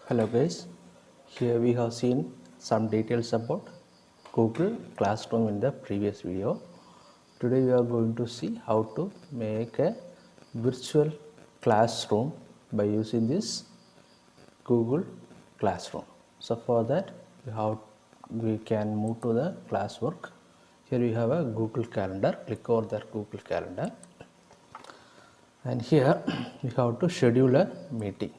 Hello guys, here we have seen some details about Google Classroom in the previous video. Today we are going to see how to make a virtual classroom by using this Google Classroom. So for that we can move to the classwork. Here we have a Google Calendar. Click over the Google Calendar and here we have to schedule a meeting.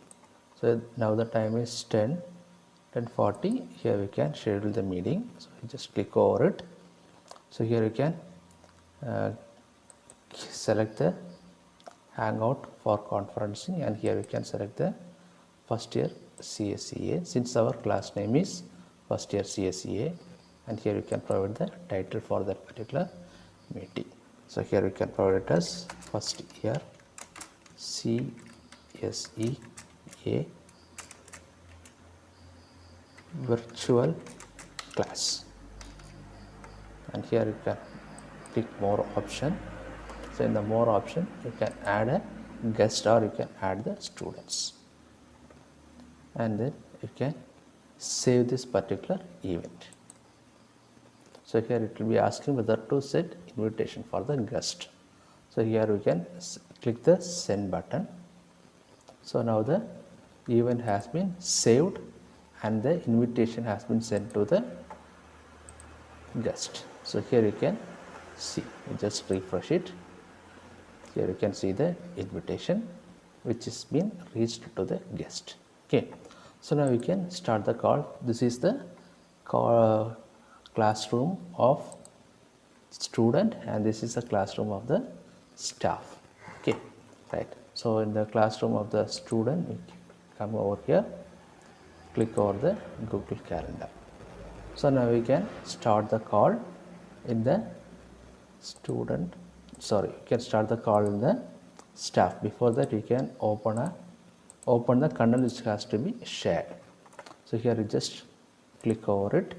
So now the time is 10:40. Here we can schedule the meeting. So you just click over it. So here you can uh, select the Hangout for conferencing, and here we can select the first year CSEA. Since our class name is first year CSEA, and here we can provide the title for that particular meeting. So here we can provide it as first year CSEA virtual class, and here you can click more option. So in the more option you can add a guest or you can add the students, and then you can save this particular event. So here it will be asking whether to set invitation for the guest. So here we can click the send button. So now the event has been saved and the invitation has been sent to the guest. So here you can see, you just refresh it. Here you can see the invitation which has been reached to the guest. Okay, so now we can start the call. This is the classroom of student and this is the classroom of the staff. Okay, right. So in the classroom of the student, we come over here, click over the Google Calendar. So now we can start the call in the student. Sorry, you can start the call in the staff. Before that, you can open the content which has to be shared. So here you just click over it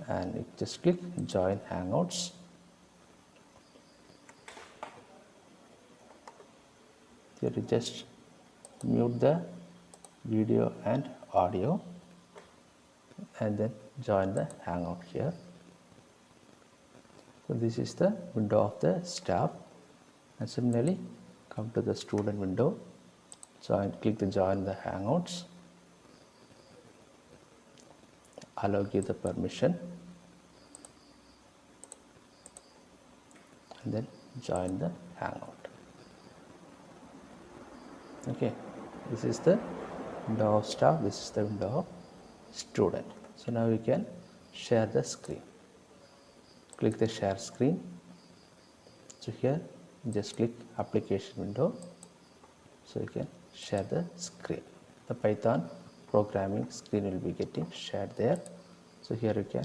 and you just click join Hangouts. Here you just mute the video and audio and then join the Hangout here. So this is the window of the staff, and similarly come to the student window, click the join the Hangouts, give the permission and then join the Hangout. Okay, this is the window of staff, this is the window of student. So now we can share the screen. Click the share screen. So here just click application window, so you can share the screen. The Python programming screen will be getting shared there. So here you can,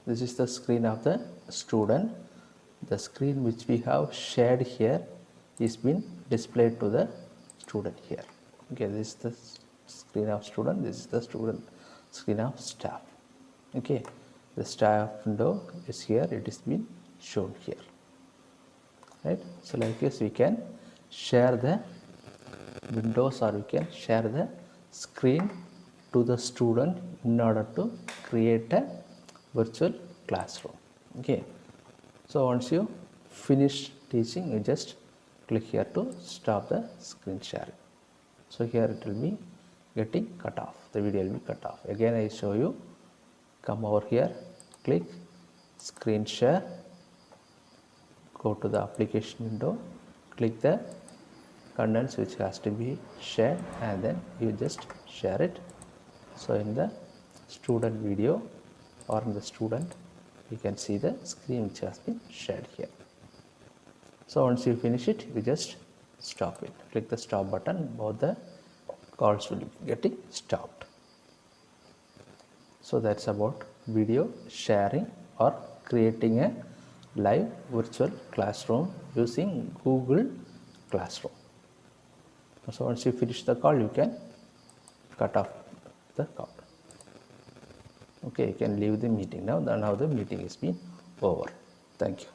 this is the screen of the student. The screen which we have shared here is been displayed to the student here. Okay, this is the screen of student, this is the student screen of staff. Okay, the staff window is here, it is been shown here, right? So like this we can share the windows or we can share the screen to the student in order to create a virtual classroom. Okay, so once you finish teaching, you just click here to stop the screen sharing. So here it will be getting cut off, the video will be cut off. Again I show you, come over here, click screen share, go to the application window, click the contents which has to be shared and then you just share it. So in the student video or in the student, you can see the screen which has been shared here. So once you finish it, you just stop it. Click the stop button, both the calls will be getting stopped. So that's about video sharing or creating a live virtual classroom using Google Classroom. So once you finish the call, you can cut off the call. Okay, you can leave the meeting now. Now the meeting is been over. Thank you.